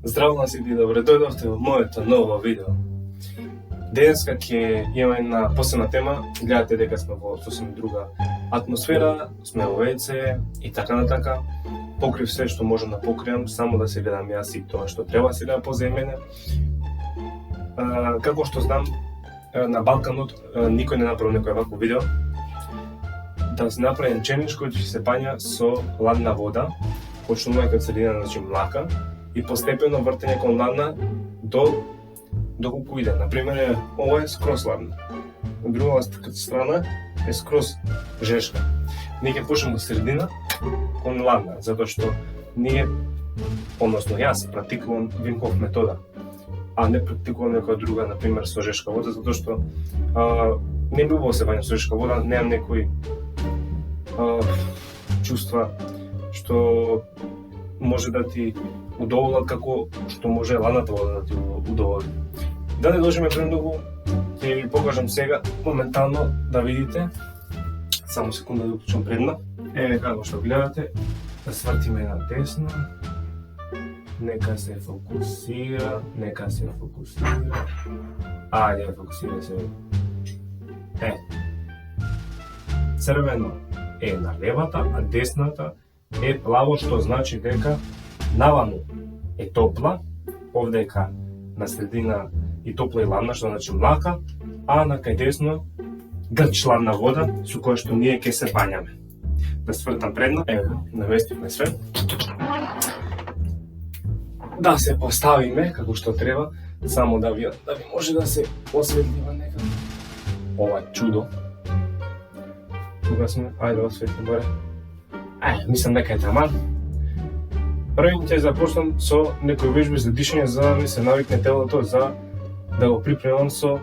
Здраво на сите и добре дојдовте во моето ново видео. Денеска ќе имаме една посебна тема. Гледате дека сме во сосем друга атмосфера, сме во WC и така натака. Покрив се што можам да покријам, само да се гледам јас и тоа што треба се да позај мене. Како што знам, на Балканот никој не направи некој вакво видео. Да се направи челендж кој ќе се пања со ладна вода, почнувајќи од средина, значи млака, и постепено вртење кон ладна до колку иде. Например, ова е скроз ладна. На другата страна е скроз жешка. Ние ќе почнеме од средина кон ладна, затоа што ние, односно јас, практикувам Вим Хоф метода, а не практикувам некоја друга, например, со жешка вода, затоа што не би убаво се бањам со жешка вода, немам некои чувства што може да ти удоволат како што може ладната вода да ти удоволи. Да не дожиме премногу, ќе ви покажам сега моментално да видите. Само секунда да уклучам предна. Еве како што гледате, да свртиме на десно. Нека се фокусира, Ајде, фокусира се. Црвено е на левата, а десната е плаво, што значи дека наваму е топла, овдека на средина и топла и ладна, што значи млака, а на кај десно грч ладна вода со која што ние ќе се бањаме. Да свртам предно, еве, наместивме све. Да се поставиме како што треба, само да ви може да се осветлива некако ова чудо. Тука сме, ајде осветли горе. Мислам дека е таман. Првим ќе започнам со некои вежби за дишање, за да ми се навикне телото, за да го припремам со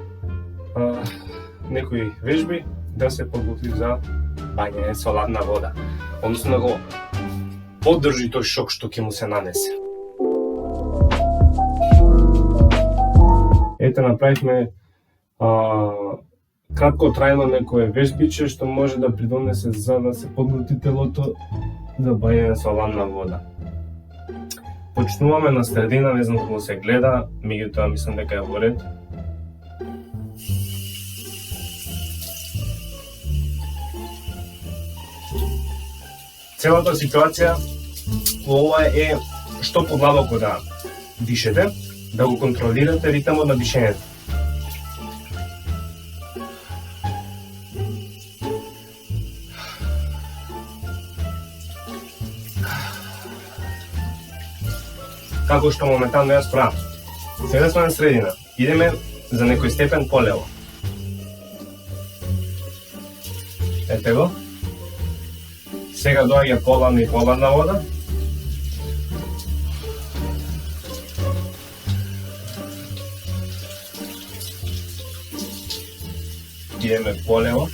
некои вежби да се подготви за бањење со ладна вода. Односно да го поддржи тој шок што ќе му се нанесе. Ете, направивме кратко трајно некое вежбиче што може да придонесе за да се подготви телото за бањење со ладна вода. Почнуваме на средина, не знам како се гледа, меѓутоа мислам дека е во ред. Целата ситуација ова е што подлабоко да дишете, да го контролирате ритмот на дишењето. Како што моментално јас правам. Сега сме на средина. Идеме за некој степен полево. Ете го. Сега доаѓа поладна и поладна вода. Идеме полево.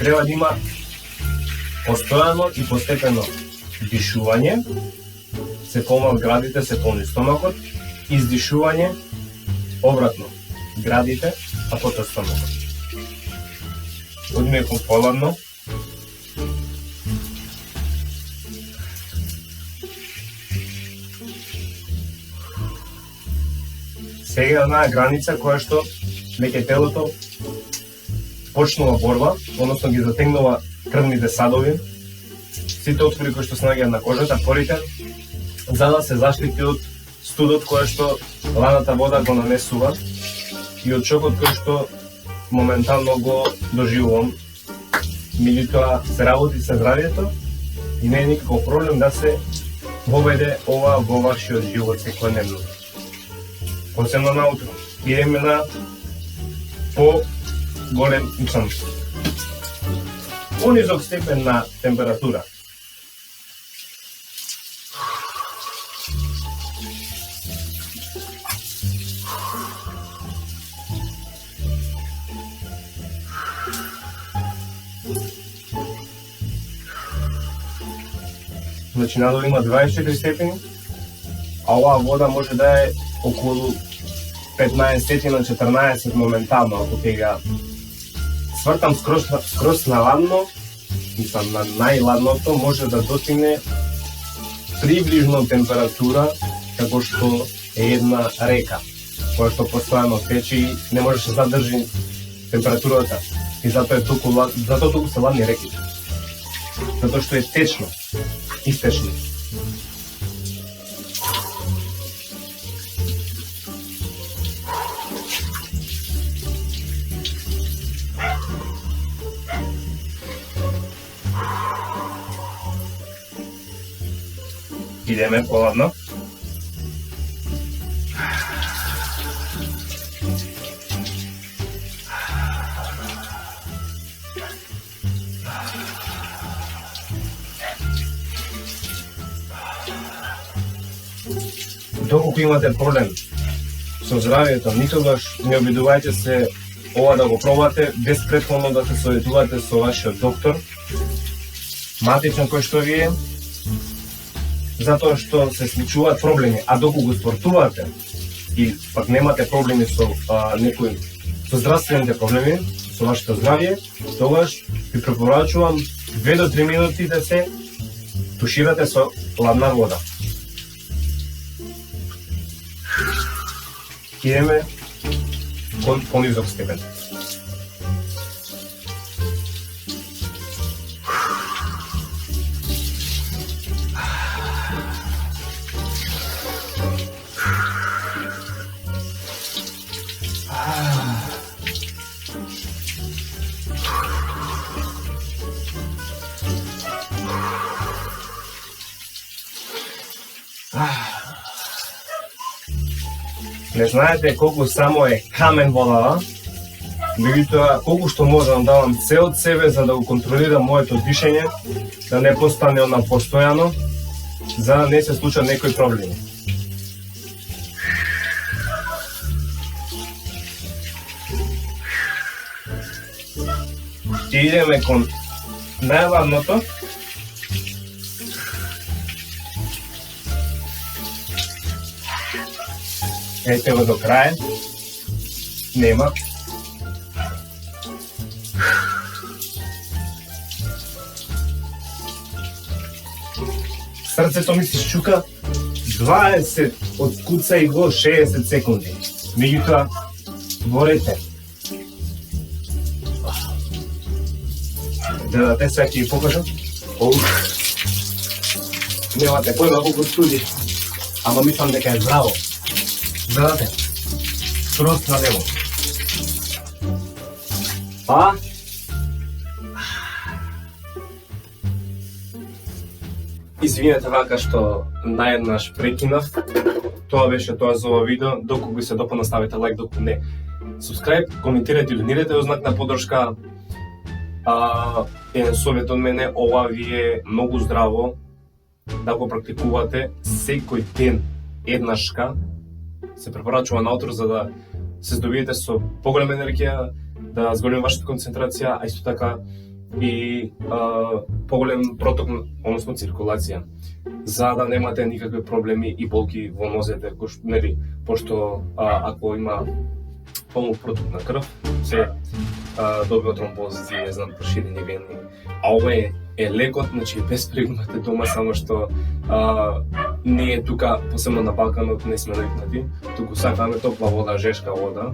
Треба да има постојано и постепено дишување, се помал градите, се полни стомакот, издишување, обратно, градите, а потоа стомакот. Одиме кон поладно. Сега една граница која што веќе телото почнува борба, односно ги затегнува крвните садови, сите отвори кои што се наоѓаат на кожата, порите, за да се заштити од студот кој што ладната вода го нанесува и од шокот кој што моментално го доживувам. Меѓутоа се работи со здравието и не е никаков проблем да се воведе ова во вашиот живот секојдневно. Посебно наутро. Идеме на голем понизок степен на температура. Значи надолу има 24 степени, а оваа вода може да е околу 15 на 14 моментално, ако ќе ga свртам скроз на ладно, мислам на најладното, може да достигне приближно температура како што е една река, која што постојано тече и не можеш да задржи температурата. И затоа толку се ладни реките. Затоа што е течно, истечно. Идеме поладно. Доколку имате проблем со здравието, никогаш не обидувајте се ова да го пробате без претходно да се советувате со вашиот доктор, матичен кој што ви е, затоа што се случуваат проблеми, а доколку спортувате и пак немате проблеми со некои со здравствените проблеми, со вашето здравје, тогаш ви препорачувам 2 до 3 минути да се туширате со ладна вода. Идеме кон понизок степен. Не знаете колку само е камен водава, меѓутоа колку што можам давам се од себе за да го контролирам моето дишење, да не постане она постојано, за да не се случат некои проблеми. И идеме кон најладното. Ете го до крај. Нема. Срцето ми се шчука 20 од куца и го 60 секунди. Меѓутоа, борете. Гледате, сега ќе ви покажам. Немате појма колку студи. Ама мислам дека е здраво. Гледате, скроз на него. Извинете вака што наеднаш прекинав. Тоа беше тоа за ова видео. Доколку ви се допадна, ставите лайк, доколку не, subscribe, коментирате и донирате во знак на поддршка. Еден совет од мене, ова ви е многу здраво да го практикувате секој ден еднашка. Се препорачува наутро за да се здобиете со поголема енергија, да зголеми вашата концентрација, а исто така и поголем проток, односно циркулација, за да немате никакви проблеми и болки во нозете, пошто ако има помал проток на крв, се добива тромбози, не знам, проширени вени. А ова е лекот, значи без прегнате дома, само што не е тука, посебно на Балканот, не сме навикнати, туку сакаме топла вода, жешка вода,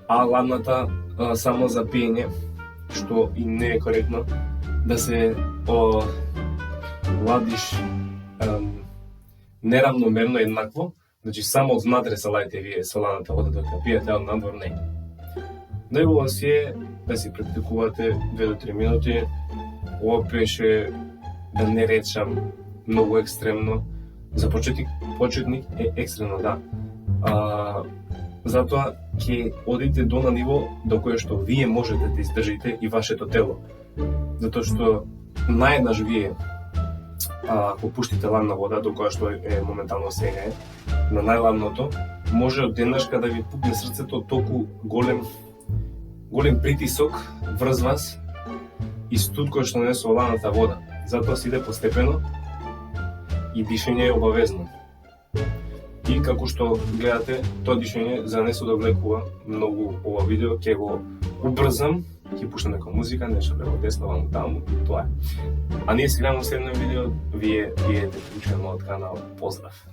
а ладната само за пиење, што и не е коректно, да се ладиш неравномерно еднакво, значи само од внатре се ладите вие со ладната вода, докато пиете, од надвор не. Најубаво си е да си практикувате 2 до 3 минути. Ова беше, да не речам, многу екстремно. За почетник е екстремно, да. Затоа ќе одите до на ниво до кое што вие можете да издржите и вашето тело. Затоа што наеднаш вие ако пуштите ладна вода, до која што е моментално сега на најладното, може од денешка да ви пукне срцето толку голем притисок врз вас и студ кој што не е со ладната вода. Затоа се иде постепено и дишење е обавезно. И како што гледате, тоа дишење за не се довлекува многу ова видео, ќе го убрзам, ќе пуштам нека музика, нешто лево десно, ваму таму, тоа е. А ние се гледаме во следно видео, вие биете вклучени на мојот канал. Поздрав!